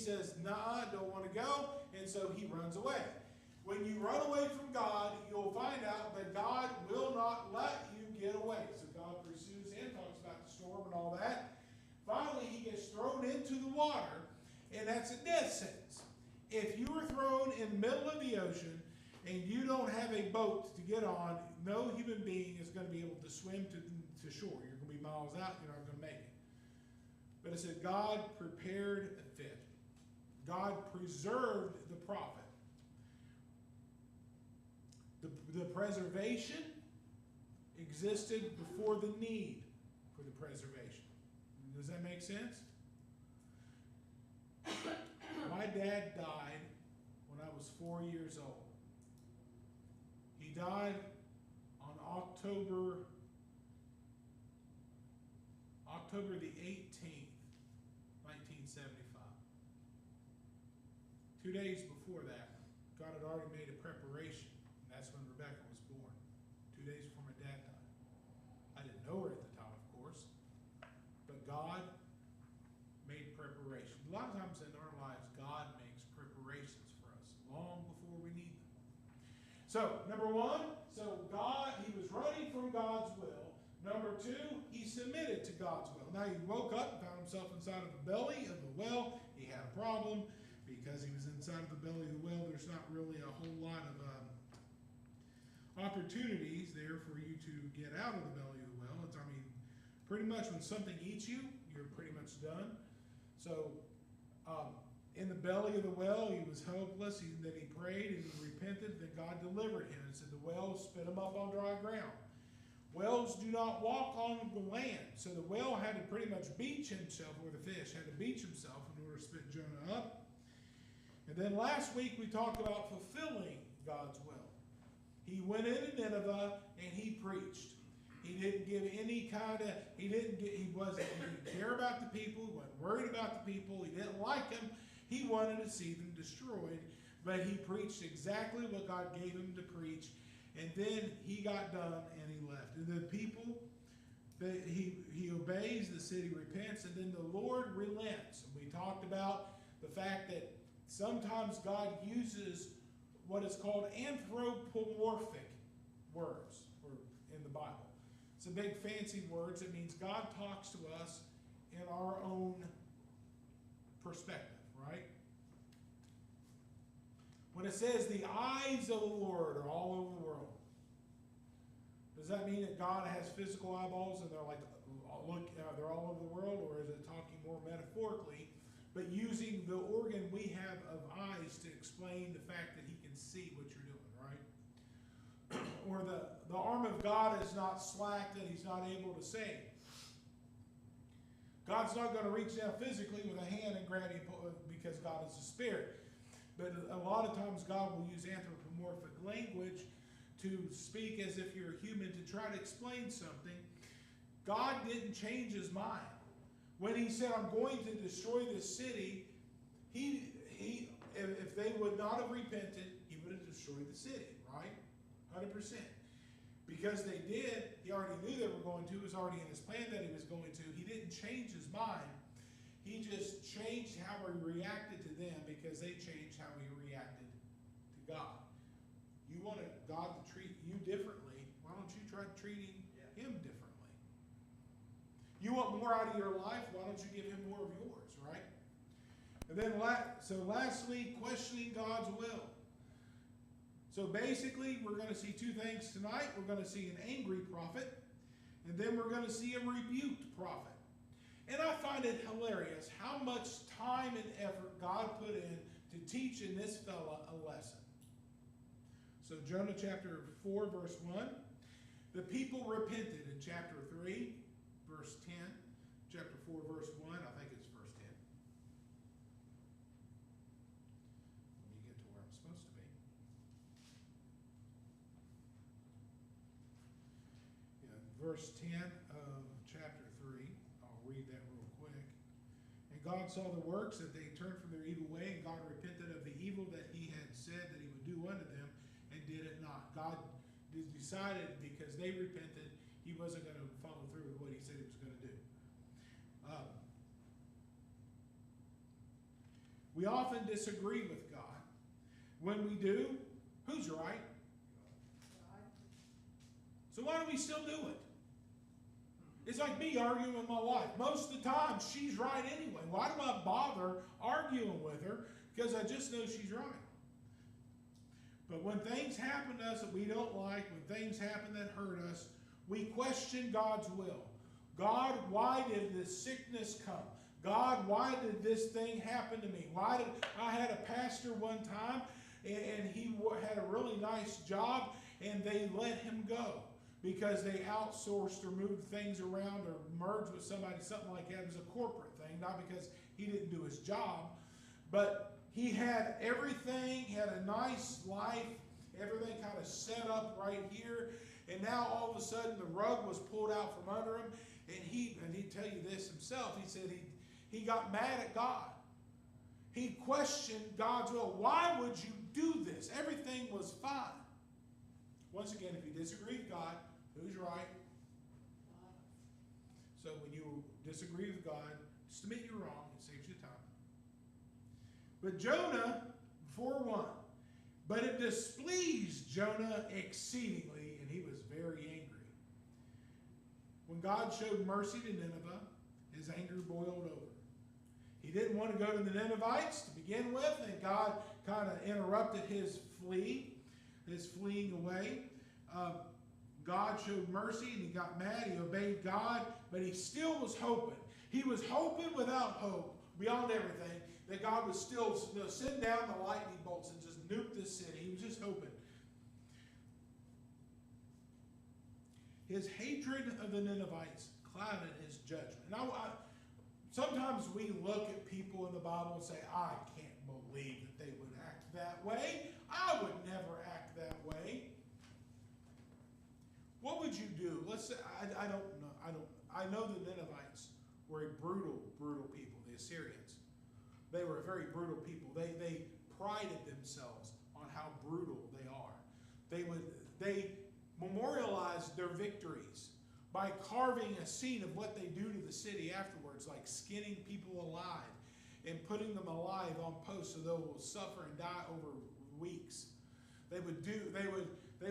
says, nah, I don't want to go, and so he runs away. When you run away from God, you'll find out that God will not let you get away. So God pursues him, talks about the storm and all that. Finally, he gets thrown into the water, and that's a death sentence. If you are thrown in the middle of the ocean and you don't have a boat to get on, no human being is going to be able to swim to shore. You're going to be miles out, you're not going to make it. But it said God prepared a fit. God preserved the prophet. The preservation existed before the need for the preservation. Does that make sense? My dad died when I was 4 years old. He died on October the 18th, 1975. 2 days before that, God had already made a preparation. And that's when Rebecca was born. 2 days before my dad died. I didn't know her at the time, of course. But God made preparation. A lot of times in our lives, God makes preparations for us long before we need them. So, number one, he was running from God's will. Number two, he submitted to God's will. Now he woke up and found himself inside of the belly of the well. He had a problem because he was inside of the belly of the well. There's not really a whole lot of opportunities there for you to get out of the belly of the well. Pretty much when something eats you, you're pretty much done. So, in the belly of the well, he was hopeless. Then he prayed and he repented. Then God delivered him and said the well spit him up on dry ground. Wells do not walk on the land. So the whale had to pretty much beach himself, or the fish had to beach himself in order to spit Jonah up. And then last week we talked about fulfilling God's will. He went into Nineveh and he preached. He didn't give any kind of, he didn't care about the people, he wasn't worried about the people, he didn't like them, he wanted to see them destroyed, but he preached exactly what God gave him to preach, and then he got done and he left. And the people, he obeys, the city repents, and then the Lord relents. And we talked about the fact that sometimes God uses what is called anthropomorphic words in the Bible. It's a big fancy words. It means God talks to us in our own perspective, right? When it says the eyes of the Lord are all over the world, does that mean that God has physical eyeballs and they're like, look, they're all over the world? Or is it talking more metaphorically, but using the organ we have of eyes to explain the fact that he can see what you're doing, right? Or the arm of God is not slack that he's not able to save. God's not going to reach down physically with a hand and grab you because God is a spirit. But a lot of times God will use anthropomorphic language to speak as if you're a human to try to explain something. God didn't change his mind. When he said, I'm going to destroy this city, if they would not have repented, he would have destroyed the city, right? 100%. Because they did, he already knew they were going to. It was already in his plan that he was going to. He didn't change his mind. He just changed how he reacted to them because they changed how he reacted to God. You want God to treat you differently. Why don't you try treating him differently? You want more out of your life. Why don't you give him more of yours, right? And then, lastly, questioning God's will. So basically, we're going to see two things tonight. We're going to see an angry prophet, and then we're going to see a rebuked prophet. And I find it hilarious how much time and effort God put in to teach in this fella a lesson. So Jonah chapter 4, verse 1. The people repented in chapter 3, verse 10. Chapter 4, verse 1. I think it's verse 10. Let me get to where I'm supposed to be. Verse 10 of chapter 3. I'll read that real quick. And God saw the works, that they turned from their evil way, and God repented of the evil that he had said that he would do unto them, and did it not. God decided because they repented, he wasn't going to follow through with what he said he was going to do. We often disagree with God. When we do, who's right? So why do we still do it? It's like me arguing with my wife. Most of the time, she's right anyway. Why do I bother arguing with her? Because I just know she's right. But when things happen to us that we don't like, when things happen that hurt us, we question God's will. God, why did this sickness come? God, why did this thing happen to me? Why did I had a pastor one time, and he had a really nice job, and they let him go because they outsourced or moved things around or merged with somebody, something like that. It was a corporate thing, not because he didn't do his job. But he had everything, he had a nice life, everything kind of set up right here. And now all of a sudden the rug was pulled out from under him. And he'd tell you this himself. He said he got mad at God. He questioned God's will. Why would you do this? Everything was fine. Once again, if you disagree with God, who's right? So when you disagree with God, just admit you're wrong. It saves you time. But Jonah, 4:1, but it displeased Jonah exceedingly, and he was very angry. When God showed mercy to Nineveh, his anger boiled over. He didn't want to go to the Ninevites to begin with, and God kind of interrupted his fleeing away. God showed mercy, and he got mad. He obeyed God, but he still was hoping. He was hoping without hope, beyond everything, that God would still send down the lightning bolts and just nuke this city. He was just hoping. His hatred of the Ninevites clouded his judgment. Now, sometimes we look at people in the Bible and say, I can't believe that they would act that way. I would never act that way. What would you do? Let's say, I don't know. I know the Ninevites were a brutal, brutal people, the Assyrians. They were a very brutal people. They prided themselves on how brutal they are. They memorialized their victories by carving a scene of what they do to the city afterwards, like skinning people alive and putting them alive on posts so they will suffer and die over weeks. They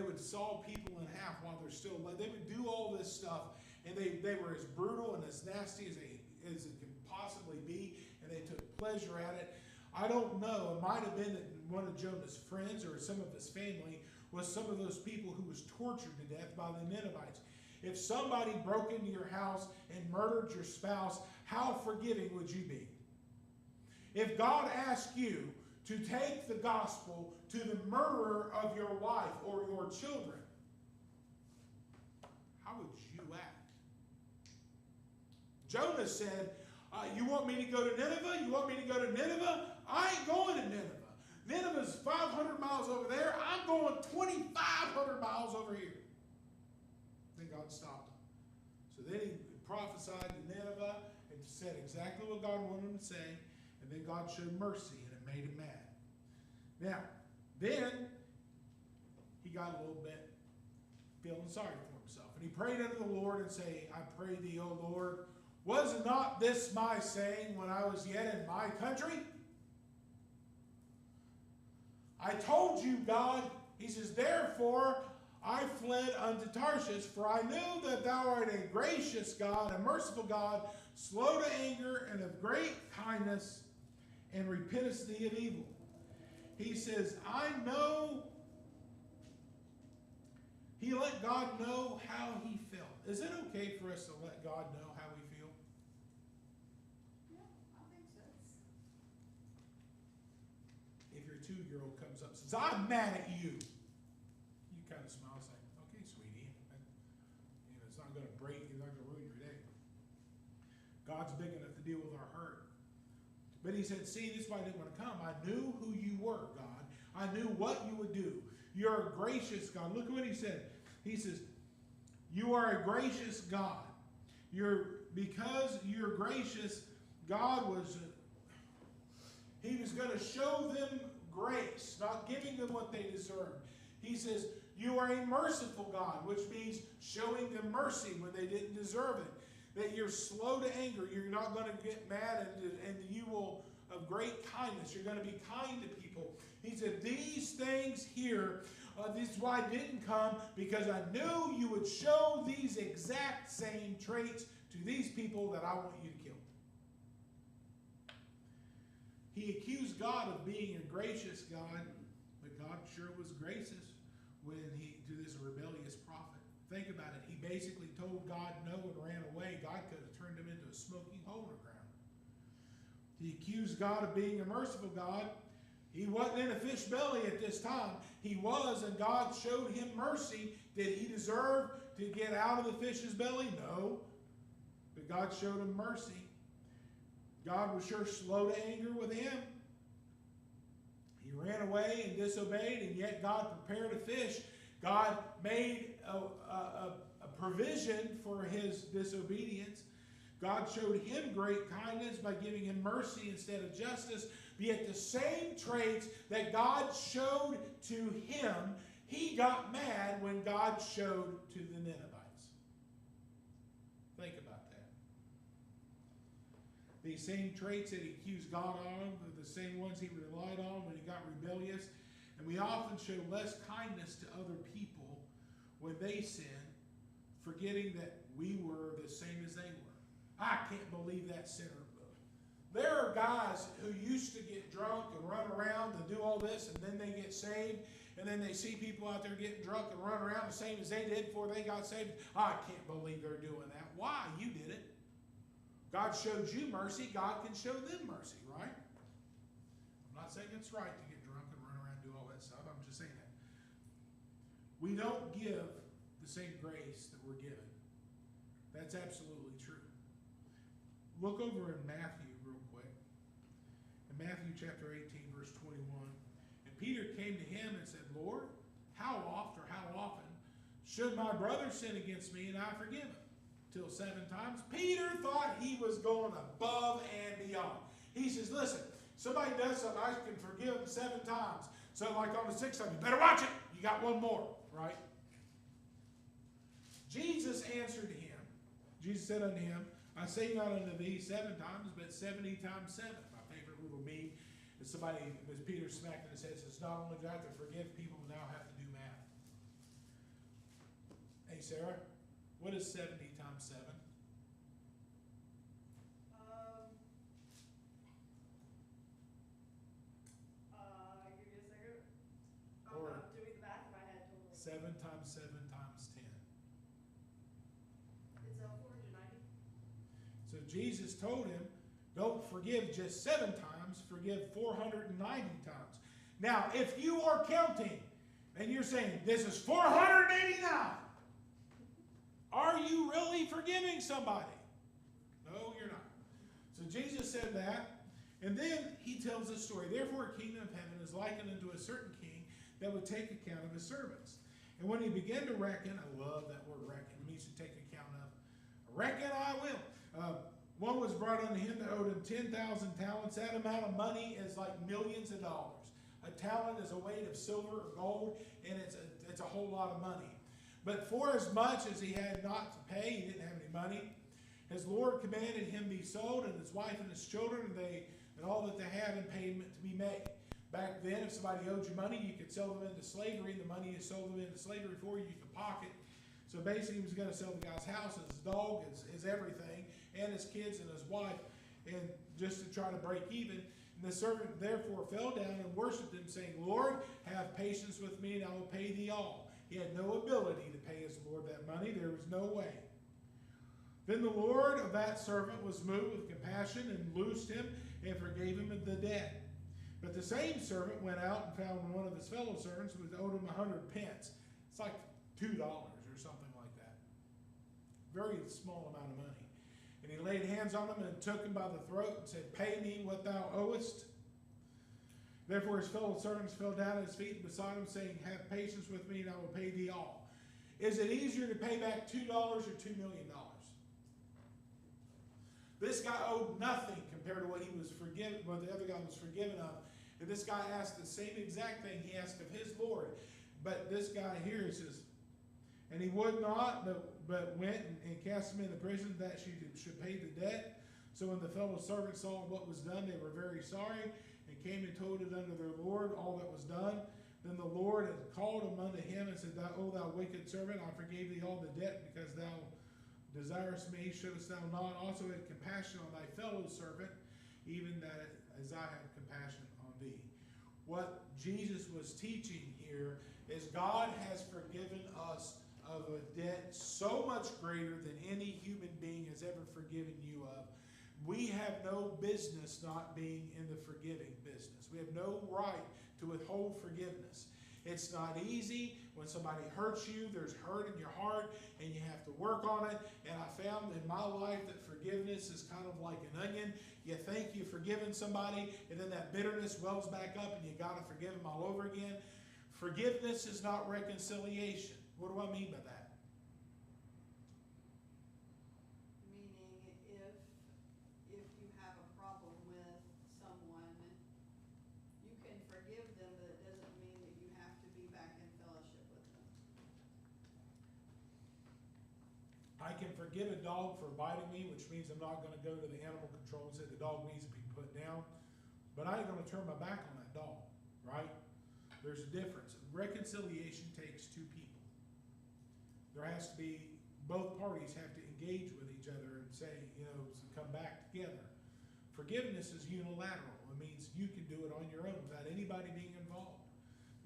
would saw people in half while they're still alive. They would do all this stuff, and they were as brutal and as nasty as it could possibly be, and they took pleasure at it. I don't know. It might have been that one of Jonah's friends or some of his family was some of those people who was tortured to death by the Ninevites. If somebody broke into your house and murdered your spouse, how forgiving would you be? If God asked you to take the gospel to the murderer of your wife or your children, how would you act? Jonah said, you want me to go to Nineveh? You want me to go to Nineveh? I ain't going to Nineveh. Nineveh's 500 miles over there. I'm going 2,500 miles over here. Then God stopped him. So then he prophesied to Nineveh and said exactly what God wanted him to say. And then God showed mercy, and it made him mad. Now, then he got a little bit feeling sorry for himself. And he prayed unto the Lord and said, I pray thee, O Lord, was not this my saying when I was yet in my country? I told you, God, he says, therefore I fled unto Tarshish, for I knew that thou art a gracious God, a merciful God, slow to anger and of great kindness, and repentest thee of evil. He says, I know. He let God know how he felt. Is it okay for us to let God know how we feel? Yeah, I think so. If your 2-year-old comes up and says, I'm mad at you, you kind of smile and say, okay, sweetie. It's not going to break, it's not going to ruin your day. God's big enough to deal with our hurt. But he said, see, this is why I didn't want to come. I knew who you were, God. I knew what you would do. You're a gracious God. Look at what he said. He says, you are a gracious God. Because you're gracious, God he was going to show them grace, not giving them what they deserved. He says, you are a merciful God, which means showing them mercy when they didn't deserve it. That you're slow to anger. You're not going to get mad, and you will of great kindness. You're going to be kind to people. He said, these things here, this is why I didn't come, because I knew you would show these exact same traits to these people that I want you to kill. He accused God of being a gracious God, but God sure was gracious when to this rebellious prophet. Think about it. He basically told God no and ran away. God could have turned him into a smoking hole in the ground. He accused God of being a merciful God. He wasn't in a fish belly at this time. He was, and God showed him mercy. Did he deserve to get out of the fish's belly? No. But God showed him mercy. God was sure slow to anger with him. He ran away and disobeyed, and yet God prepared a fish. God made a provision for his disobedience. God showed him great kindness by giving him mercy instead of justice. Yet the same traits that God showed to him, he got mad when God showed to the Ninevites. Think about that. These same traits that he accused God on are the same ones he relied on when he got rebellious. And we often show less kindness to other people when they sin, forgetting that we were the same as they were. I can't believe that sinner. There are guys who used to get drunk and run around and do all this, and then they get saved, and then they see people out there getting drunk and run around the same as they did before they got saved. I can't believe they're doing that. Why? You did it. God showed you mercy. God can show them mercy, right? I'm not saying it's right to get drunk and run around and do all that stuff. I'm just saying that. We don't give the same grace that we're given. That's absolutely true. Look over in Matthew real quick. In Matthew chapter 18, verse 21. And Peter came to him and said, Lord, how oft or how often should my brother sin against me and I forgive him? Till 7 times? Peter thought he was going above and beyond. He says, listen, somebody does something, I can forgive them 7 times. So like on the 6th time, you better watch it. You got one more, right? Jesus answered him. Jesus said unto him, I say not unto thee 7 times, but 70 times 7. My favorite little meme is somebody, as Peter smacked in his head, says, not only do I have to forgive people, but now I have to do math. Hey, Sarah, what is 70 times 7? Give me a second. I'm Or not doing the math in my head totally. 7 times 7 times 10. It's 490. So Jesus told him, don't forgive just 7 times, forgive 490 times. Now, if you are counting and you're saying, this is 489, are you really forgiving somebody? No, you're not. So Jesus said that, and then he tells this story. Therefore, a kingdom of heaven is likened unto a certain king that would take account of his servants. And when he began to reckon, I love that word reckon, it means to take account of. Reckon I will. One was brought unto him that owed him 10,000 talents. That amount of money is like millions of dollars. A talent is a weight of silver or gold, and it's a whole lot of money. But for as much as he had not to pay, he didn't have any money, his Lord commanded him be sold, and his wife and his children, and all that they had in payment to be made. Back then, if somebody owed you money, you could sell them into slavery, and the money you sold them into slavery for, you could pocket. So basically, he was going to sell the guy's house, his dog, his everything, and his kids and his wife, and just to try to break even. And the servant therefore fell down and worshipped him, saying, Lord, have patience with me, and I will pay thee all. He had no ability to pay his Lord that money. There was no way. Then the Lord of that servant was moved with compassion and loosed him and forgave him the debt. But the same servant went out and found one of his fellow servants who owed him 100 pence. It's like $2 or something like that. Very small amount of money. And he laid hands on him and took him by the throat and said, Pay me what thou owest. Therefore his fellow servants fell down at his feet beside him, saying, Have patience with me, and I will pay thee all. Is it easier to pay back $2 or $2 million? This guy owed nothing compared to what he was forgiven, what the other guy was forgiven of. And this guy asked the same exact thing he asked of his Lord. But this guy here says, and he would not, but went and cast him into prison that she should pay the debt. So when the fellow servants saw what was done, they were very sorry, and came and told it unto their Lord all that was done. Then the Lord had called him unto him, and said, O thou wicked servant, I forgave thee all the debt, because thou desirest me. Shouldest thou not also have compassion on thy fellow servant, even that as I have compassion on thee? What Jesus was teaching here is God has forgiven us of a debt so much greater than any human being has ever forgiven you of. We have no business not being in the forgiving business. We have no right to withhold forgiveness. It's not easy. When somebody hurts you, there's hurt in your heart, and you have to work on it. And I found in my life that forgiveness is kind of like an onion. You think you've forgiven somebody, and then that bitterness wells back up, and you got to forgive them all over again. Forgiveness is not reconciliation. What do I mean by that? Meaning, if you have a problem with someone, you can forgive them, but it doesn't mean that you have to be back in fellowship with them. I can forgive a dog for biting me, which means I'm not going to go to the animal control and say the dog needs to be put down. But I ain't going to turn my back on that dog, right? There's a difference. Reconciliation takes two people. There has to be, both parties have to engage with each other and say, come back together. Forgiveness is unilateral. It means you can do it on your own without anybody being involved.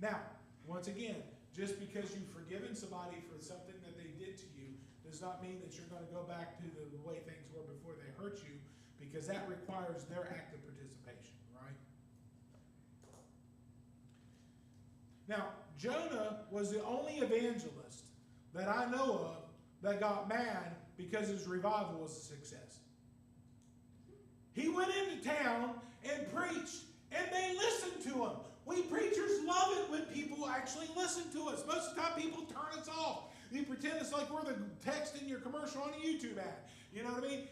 Now, once again, just because you've forgiven somebody for something that they did to you does not mean that you're going to go back to the way things were before they hurt you, because that requires their active participation, right? Now, Jonah was the only evangelist that I know of that got mad because his revival was a success. He went into town and preached, and they listened to him. We preachers love it when people actually listen to us. Most of the time people turn us off. You pretend it's like we're the text in your commercial on a YouTube ad. You know what I mean?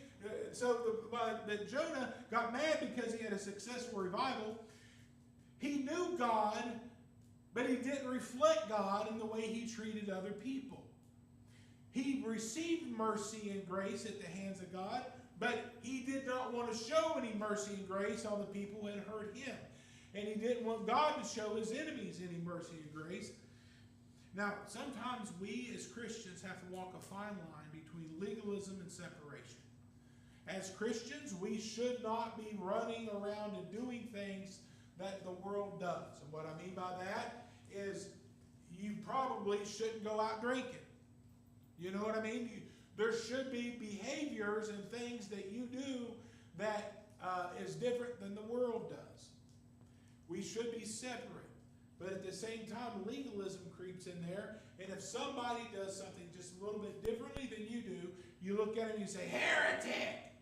But Jonah got mad because he had a successful revival. He knew God, but he didn't reflect God in the way he treated other people. He received mercy and grace at the hands of God, but he did not want to show any mercy and grace on the people who had hurt him. And he didn't want God to show his enemies any mercy and grace. Now, sometimes we as Christians have to walk a fine line between legalism and separation. As Christians, we should not be running around and doing things that the world does. And what I mean by that is you probably shouldn't go out drinking. You know what I mean? There should be behaviors and things that you do that is different than the world does. We should be separate. But at the same time, legalism creeps in there. And if somebody does something just a little bit differently than you do, you look at them and you say, heretic!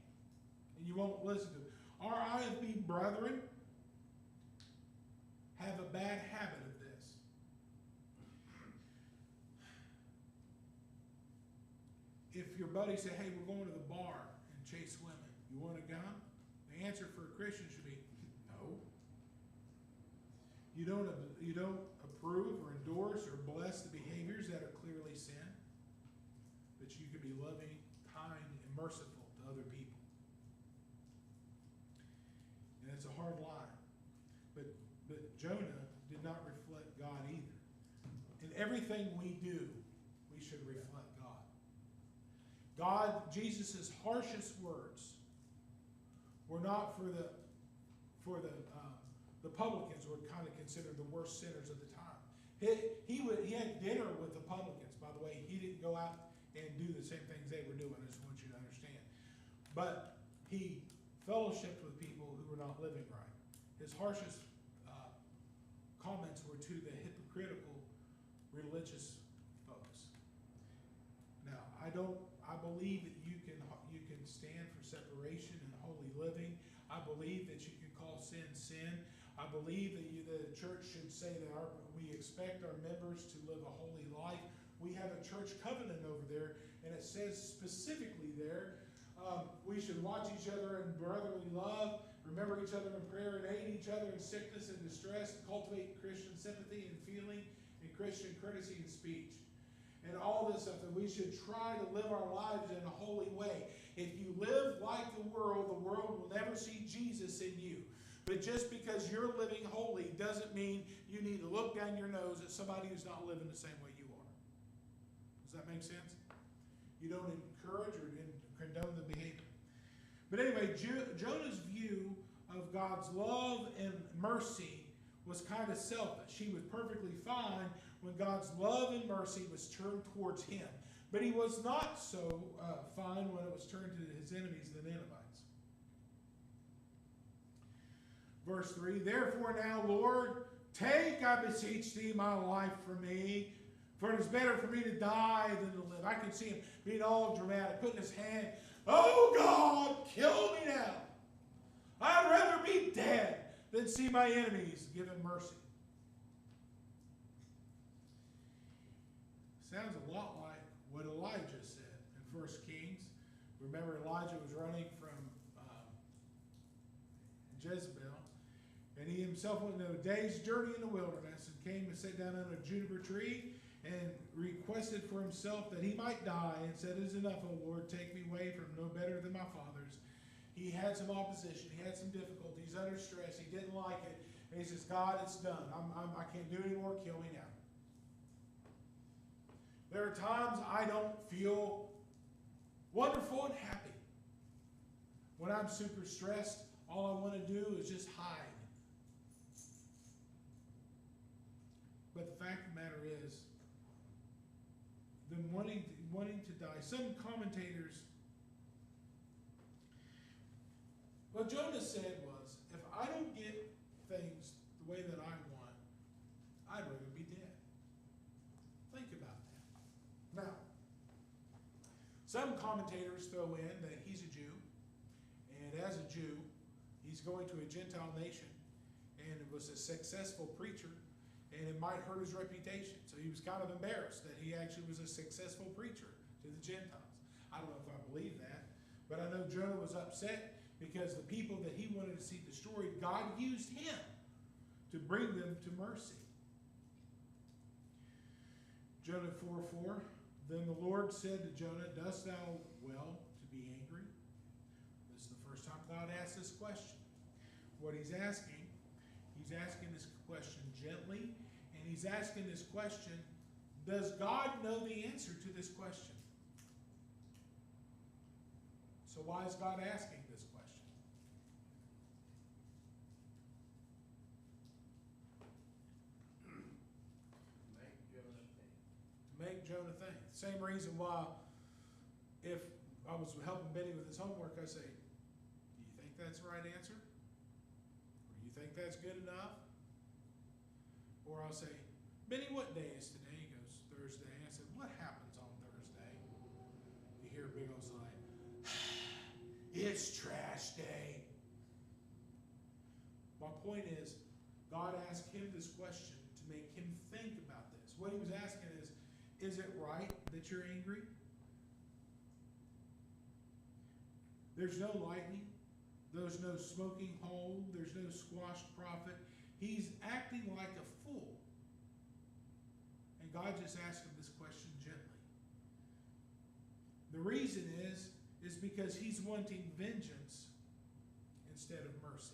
And you won't listen to them. Our IFB brethren have a bad habit of this. If your buddy say, hey, we're going to the bar and chase women, you want to go? The answer for a Christian should be, no. You don't approve or endorse or bless the behaviors that are clearly sin, but you can be loving, kind, and merciful to other people. And it's a hard line. But Jonah did not reflect God either. In everything we do, we should reflect God. Jesus' harshest words were not for the publicans, were kind of considered the worst sinners of the time. He had dinner with the publicans, by the way. He didn't go out and do the same things they were doing. I just want you to understand. But he fellowshiped with people who were not living right. His harshest comments were to the hypocritical religious folks. Now, I believe that you can stand for separation and holy living. I believe that you can call sin, sin. I believe that the church should say that we expect our members to live a holy life. We have a church covenant over there, and it says specifically there, we should watch each other in brotherly love, remember each other in prayer, and aid each other in sickness and distress, cultivate Christian sympathy and feeling, and Christian courtesy and speech. and all this stuff, that we should try to live our lives in a holy way. If you live like the world will never see Jesus in you. But just because you're living holy doesn't mean you need to look down your nose at somebody who's not living the same way you are. Does that make sense? You don't encourage or condone the behavior. But anyway, Jonah's view of God's love and mercy was kind of selfish. He was perfectly fine when God's love and mercy was turned towards him. But he was not so fine when it was turned to his enemies, the Ninevites. Verse 3, therefore now, Lord, take, I beseech thee, my life from me, for it is better for me to die than to live. I can see him being all dramatic, putting his hand, oh God, kill me now. I'd rather be dead than see my enemies given mercy. Sounds a lot like what Elijah said in 1 Kings. Remember, Elijah was running from Jezebel. And he himself went a day's journey in the wilderness and came and sat down under a juniper tree and requested for himself that he might die, and said, it is enough, O Lord, take me away from no better than my fathers. He had some opposition. He had some difficulties, under stress. He didn't like it. And he says, God, it's done. I can't do it anymore. Kill me now. There are times I don't feel wonderful and happy. When I'm super stressed, all I want to do is just hide. But the fact of the matter is, them wanting to die. Some commentators, what Jonah said was, if I don't get things the way that I want, I'd rather be dead. Think about that. Now, some commentators throw in that he's a Jew, and as a Jew, he's going to a Gentile nation, and was a successful preacher, and it might hurt his reputation. So he was kind of embarrassed that he actually was a successful preacher to the Gentiles. I don't know if I believe that, but I know Jonah was upset because the people that he wanted to see destroyed, God used him to bring them to mercy. Jonah 4:4, then the Lord said to Jonah, dost thou well to be angry? This is the first time God asked this question. What he's asking this question gently, and he's asking this question, does God know the answer to this question? So why is God asking this question? Make Jonah think. Same reason why, if I was helping Benny with his homework, I say, do you think that's the right answer? Or do you think that's good enough? Or I'll say, Benny, what day is today? He goes, Thursday. I said, what happens on Thursday? You hear a big old sigh. It's trash day. My point is, God asked him this question to make him think about this. What he was asking is it right that you're angry? There's no lightning. There's no smoking hole. There's no squashed prophet. He's acting like a fool. And God just asked him this question gently. The reason is because he's wanting vengeance instead of mercy.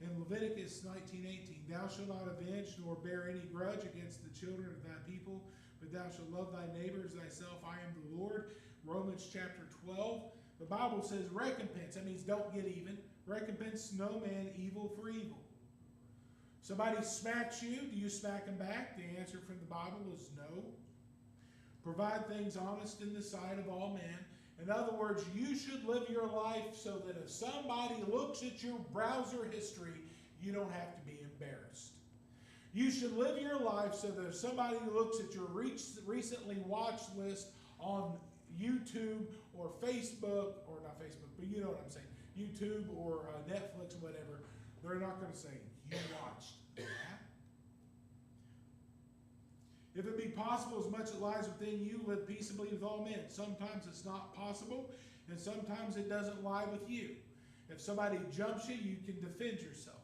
In Leviticus 19:18, thou shalt not avenge nor bear any grudge against the children of thy people, but thou shalt love thy neighbor as thyself. I am the Lord. Romans chapter 12. The Bible says recompense. That means don't get even. Recompense no man evil for evil. Somebody smacks you, do you smack them back? The answer from the Bible is no. Provide things honest in the sight of all men. In other words, you should live your life so that if somebody looks at your browser history, you don't have to be embarrassed. You should live your life so that if somebody looks at your recently watched list on YouTube or Facebook, or not Facebook, but you know what I'm saying, YouTube or Netflix or whatever, they're not going to say, you watched that. If it be possible, as much as lies within you, live peaceably with all men. Sometimes it's not possible, and sometimes it doesn't lie with you. If somebody jumps you, you can defend yourself.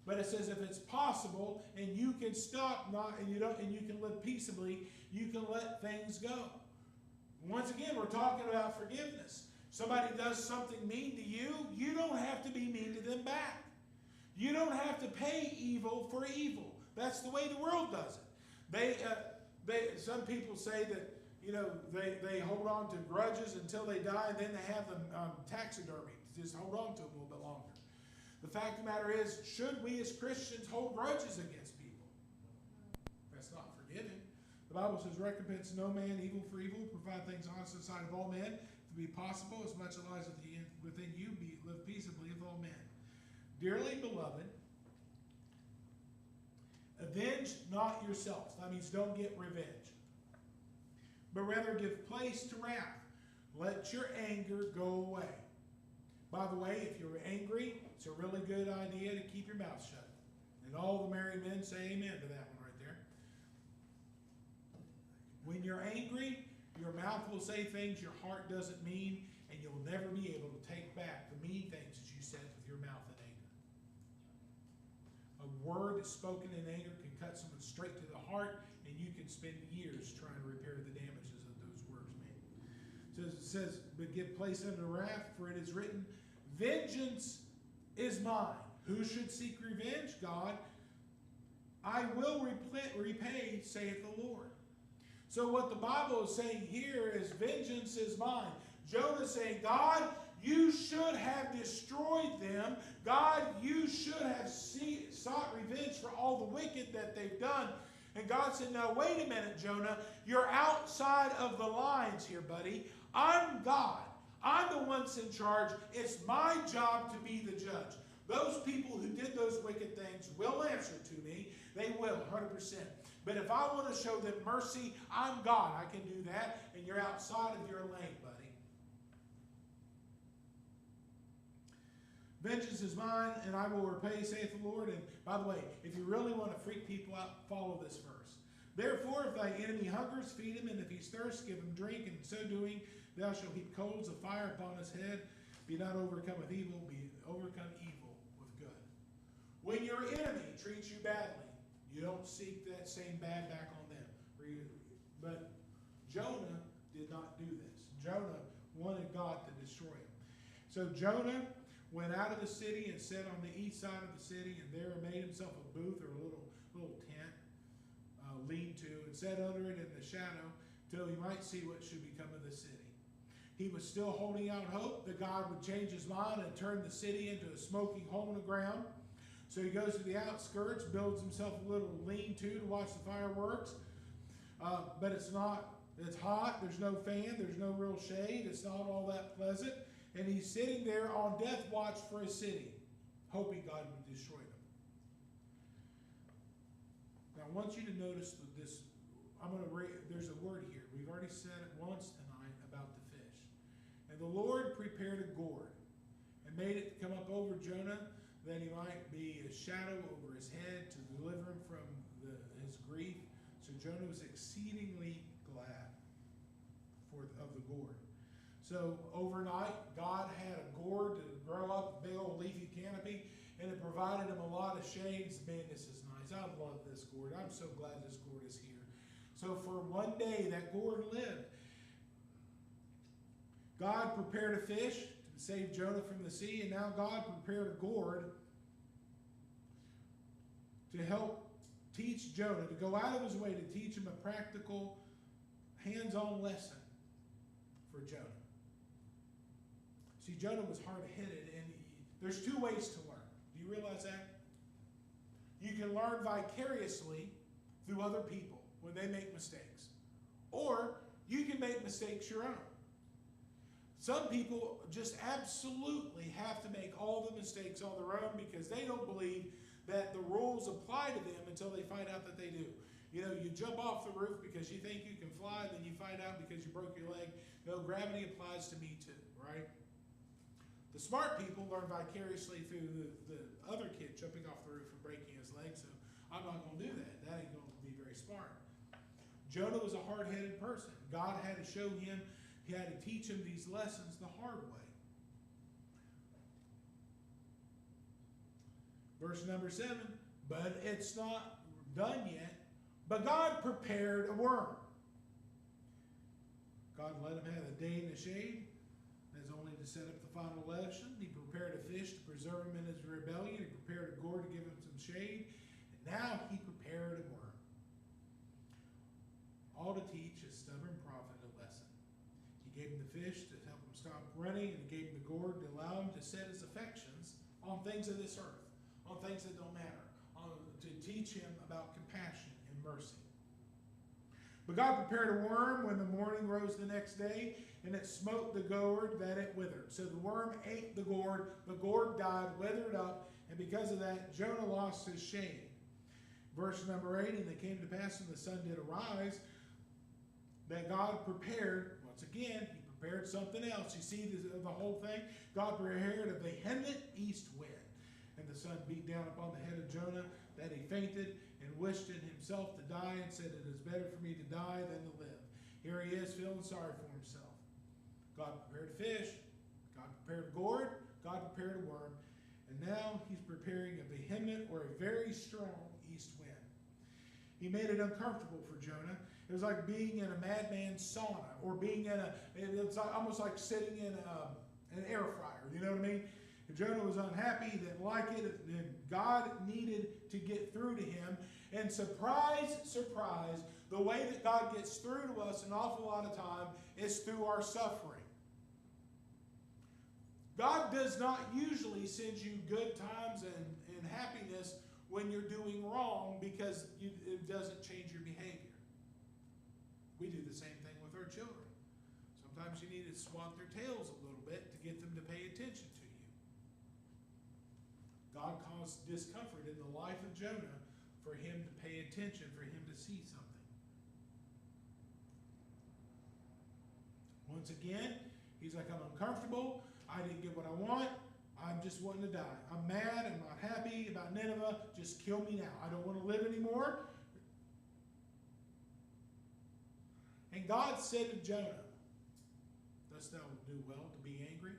But it says if it's possible and you can stop not and you can live peaceably, you can let things go. Once again, we're talking about forgiveness. Somebody does something mean to you, you don't have to be mean to them back. You don't have to pay evil for evil. That's the way the world does it. Some people say that they hold on to grudges until they die, and then they have them taxidermy. Just hold on to them a little bit longer. The fact of the matter is, should we as Christians hold grudges against people? That's not forgiving. The Bible says, recompense no man evil for evil, provide things honest in the sight of all men. If it be possible, as much as lies within you, live peaceably with all men. Dearly beloved, avenge not yourselves. That means don't get revenge, but rather give place to wrath. Let your anger go away. By the way, if you're angry, it's a really good idea to keep your mouth shut. And all the married men say amen to that one right there. When you're angry, your mouth will say things your heart doesn't mean, and you'll never be able to take back the mean things that you said with your mouth in anger. A word spoken in anger can cut someone straight to the heart, and you can spend years trying to repair the damages that those words made. So it says, but give place unto wrath, for it is written, vengeance is mine. Who should seek revenge? God. I will repay, saith the Lord. So what the Bible is saying here is vengeance is mine. Jonah is saying, God, you should have destroyed them. God, you should have sought revenge for all the wicked that they've done. And God said, now wait a minute, Jonah. You're outside of the lines here, buddy. I'm God. I'm the one that's in charge. It's my job to be the judge. Those people who did those wicked things will answer to me. They will, 100%. But if I want to show them mercy, I'm God. I can do that, and you're outside of your lane, buddy. Vengeance is mine, and I will repay, saith the Lord. And by the way, if you really want to freak people out, follow this verse. Therefore, if thy enemy hungers, feed him, and if he thirsts, give him drink, and in so doing, thou shalt heap coals of fire upon his head. Be not overcome with evil, be overcome evil with good. When your enemy treats you badly, you don't seek that same bad back on them. But Jonah did not do this. Jonah wanted God to destroy him. So Jonah went out of the city and sat on the east side of the city, and there made himself a booth or a little tent, lean-to, and sat under it in the shadow till he might see what should become of the city. He was still holding out hope that God would change his mind and turn the city into a smoking hole in the ground. So he goes to the outskirts, builds himself a little lean-to watch the fireworks. But it's hot, there's no fan, there's no real shade, it's not all that pleasant. And he's sitting there on death watch for his city, hoping God would destroy them. Now I want you to notice this. There's a word here. We've already said it once tonight about the fish. And the Lord prepared a gourd and made it come up over Jonah, that he might be a shadow over his head to deliver him from his grief. So Jonah was exceedingly glad of the gourd. So overnight, God had a gourd to grow up, a big old leafy canopy, and it provided him a lot of shades. Man, this is nice. I love this gourd. I'm so glad this gourd is here. So for one day, that gourd lived. God prepared a fish to save Jonah from the sea, and now God prepared a gourd to help teach Jonah, to go out of his way to teach him a practical, hands-on lesson for Jonah. See, Jonah was hard-headed, and there's two ways to learn. Do you realize that? You can learn vicariously through other people when they make mistakes. Or you can make mistakes your own. Some people just absolutely have to make all the mistakes on their own because they don't believe that the rules apply to them until they find out that they do. You know, you jump off the roof because you think you can fly, then you find out because you broke your leg. No, gravity applies to me too, right? The smart people learn vicariously through the other kid jumping off the roof and breaking his leg, so I'm not going to do that. That ain't going to be very smart. Jonah was a hard-headed person. God had to show him, he had to teach him these lessons the hard way. Verse number 7, but it's not done yet. But God prepared a worm. God let him have a day in the shade, as only to set up the final lesson. He prepared a fish to preserve him in his rebellion. He prepared a gourd to give him some shade. And now he prepared a worm. All to teach a stubborn prophet a lesson. He gave him the fish to help him stop running, and he gave him the gourd to allow him to set his affections on things of this earth, on things that don't matter, to teach him about compassion and mercy. But God prepared a worm when the morning rose the next day, and it smote the gourd that it withered. So the worm ate the gourd died, withered up, and because of that, Jonah lost his shade. Verse number 8, and it came to pass when the sun did arise, that God prepared, once again, he prepared something else. You see the whole thing? God prepared a vehement east wind. And the sun beat down upon the head of Jonah, that he fainted, and wished in himself to die, and said, it is better for me to die than to live. Here he is, feeling sorry for himself. God prepared a fish, God prepared a gourd, God prepared a worm, and now he's preparing a vehement or a very strong east wind. He made it uncomfortable for Jonah. It was like being in a madman's sauna, or being in it's almost like sitting in an air fryer, you know what I mean? Jonah was unhappy, he didn't like it, and God needed to get through to him. And surprise, surprise, the way that God gets through to us an awful lot of time is through our suffering. God does not usually send you good times and happiness when you're doing wrong, because it doesn't change your behavior. We do the same thing with our children. Sometimes you need to swat their tails a little bit to get them to pay attention to you. God caused discomfort in the life of Jonah for him to pay attention, for him to see something. Once again, he's like, I'm uncomfortable. I didn't get what I want. I'm just wanting to die. I'm mad. I'm not happy about Nineveh. Just kill me now. I don't want to live anymore. And God said to Jonah, dost thou do well to be angry?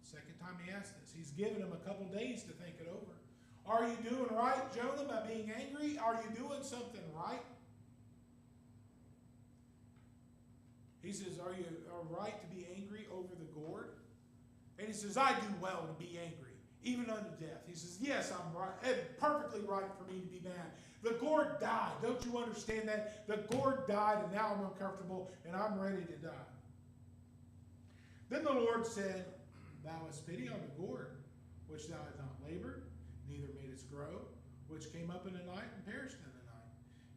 Second time he asked this. He's given him a couple days to think it over. Are you doing right, Jonah, by being angry? Are you doing something right? He says, are you right to be angry over the gourd? And he says, I do well to be angry, even unto death. He says, yes, I'm right. It's perfectly right for me to be mad. The gourd died. Don't you understand that? The gourd died, and now I'm uncomfortable, and I'm ready to die. Then the Lord said, thou hast pity on the gourd, which thou hast not labored, neither madest grow, which came up in the night and perished in the night.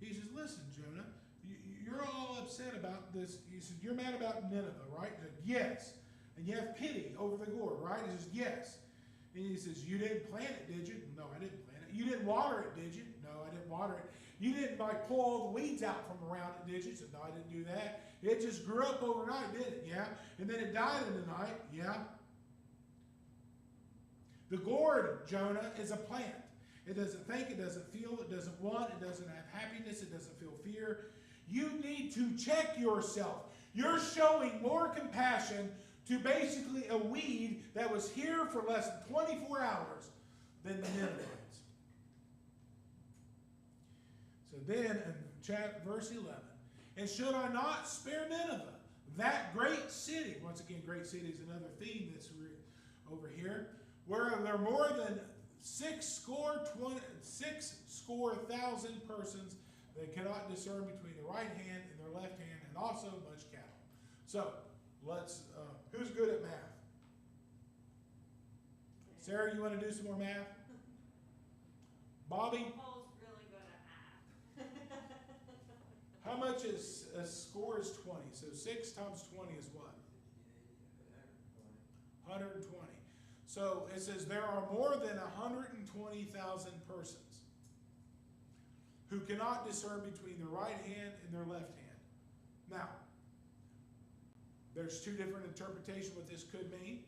He says, listen, Jonah, you're all upset about this. He says, you're mad about Nineveh, right? He said, yes. And you have pity over the gourd, right? He says, yes. And he says, you didn't plant it, did you? No, I didn't plant it. You didn't water it, did you? No, I didn't water it. You didn't pull all the weeds out from around it, did you? He said, no, I didn't do that. It just grew up overnight, did it? Yeah. And then it died in the night. Yeah. The gourd, Jonah, is a plant. It doesn't think, it doesn't feel, it doesn't want, it doesn't have happiness, it doesn't feel fear. You need to check yourself. You're showing more compassion to basically a weed that was here for less than 24 hours than the Ninevites. So then in verse 11, and should I not spare Nineveh, that great city? Once again, great city is another theme that's over here, where there are more than 6,000 persons that cannot discern between the right hand and their left hand, and also much cattle. So let's. Who's good at math? Sarah, you want to do some more math? Bobby? Paul's really good at math. How much is a score is 20? So 6 times 20 is what? 120. So it says there are more than 120,000 persons who cannot discern between their right hand and their left hand. Now, there's two different interpretations what this could mean.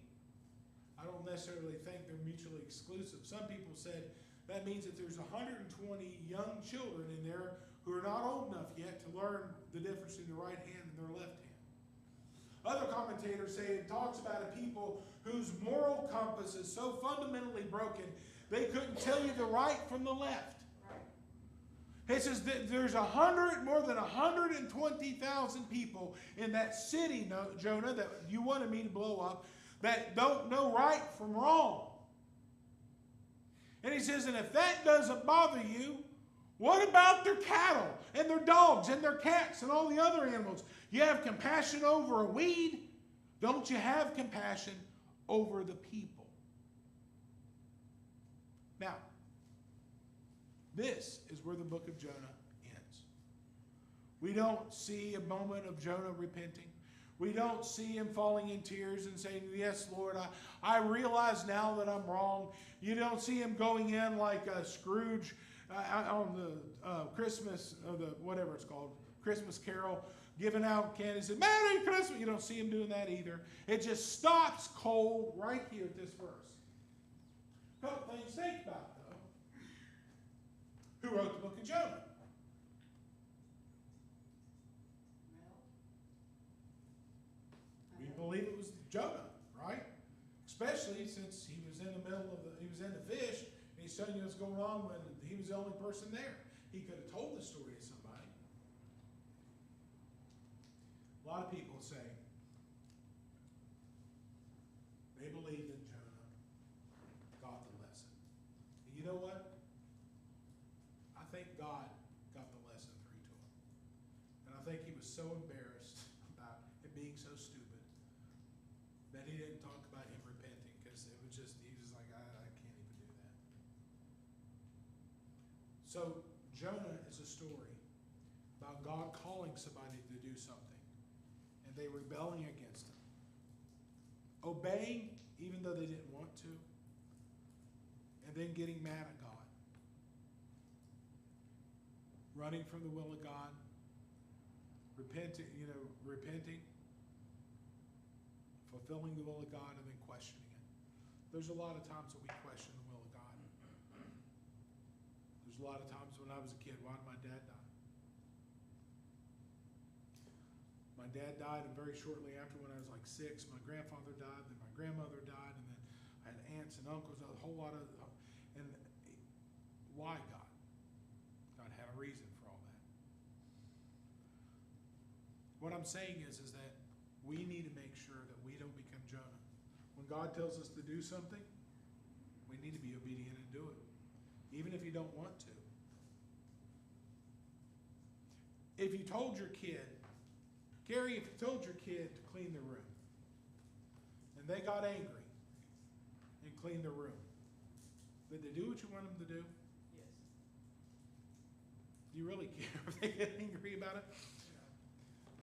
I don't necessarily think they're mutually exclusive. Some people said that means that there's 120 young children in there who are not old enough yet to learn the difference between their right hand and their left hand. Other commentators say it talks about a people whose moral compass is so fundamentally broken They couldn't tell you the right from the left. Right. It says that there's more than 120,000 people in that city, Jonah, that you wanted me to blow up, that don't know right from wrong. And he says, and if that doesn't bother you, what about their cattle and their dogs and their cats and all the other animals? You have compassion over a weed. Don't you have compassion over the people? Now, this is where the book of Jonah ends. We don't see a moment of Jonah repenting. We don't see him falling in tears and saying, yes, Lord, I realize now that I'm wrong. You don't see him going in like Scrooge on the Christmas, whatever it's called, Christmas Carol, giving out candy and saying, Merry Christmas. You don't see him doing that either. It just stops cold right here at this verse. A couple things to think about, though. Who wrote the book of Jonah? We believe it was Jonah, right? Especially since he was in the middle of he was in the fish, and he's telling you what's going on when he was the only person there. He could have told the story to somebody. A lot of people say they believe that Jonah got the lesson. And you know what? I think God got the lesson through to him. And I think he was so embarrassed about it being so stupid that he didn't talk about him repenting, because it was just, he was like, I can't even do that. So Jonah is a story about God calling somebody to do something, and they rebelling against him, obeying even though they didn't want to, and then getting mad at God, running from the will of God, repenting, fulfilling the will of God, and then questioning it. There's a lot of times that we question the will of God. There's a lot of times when I was a kid, why did my dad die? My dad died, and very shortly after, when I was like 6, my grandfather died, then my grandmother died, and then I had aunts and uncles, a whole lot of, and why God? God had a reason for all that. What I'm saying is that we need to make sure that we don't become Jonah. When God tells us to do something, we need to be obedient and do it, even if you don't want to. If you told your kid, Gary, if you told your kid to clean the room, and they got angry and cleaned the room, did they do what you want them to do? Yes. Do you really care if they get angry about it?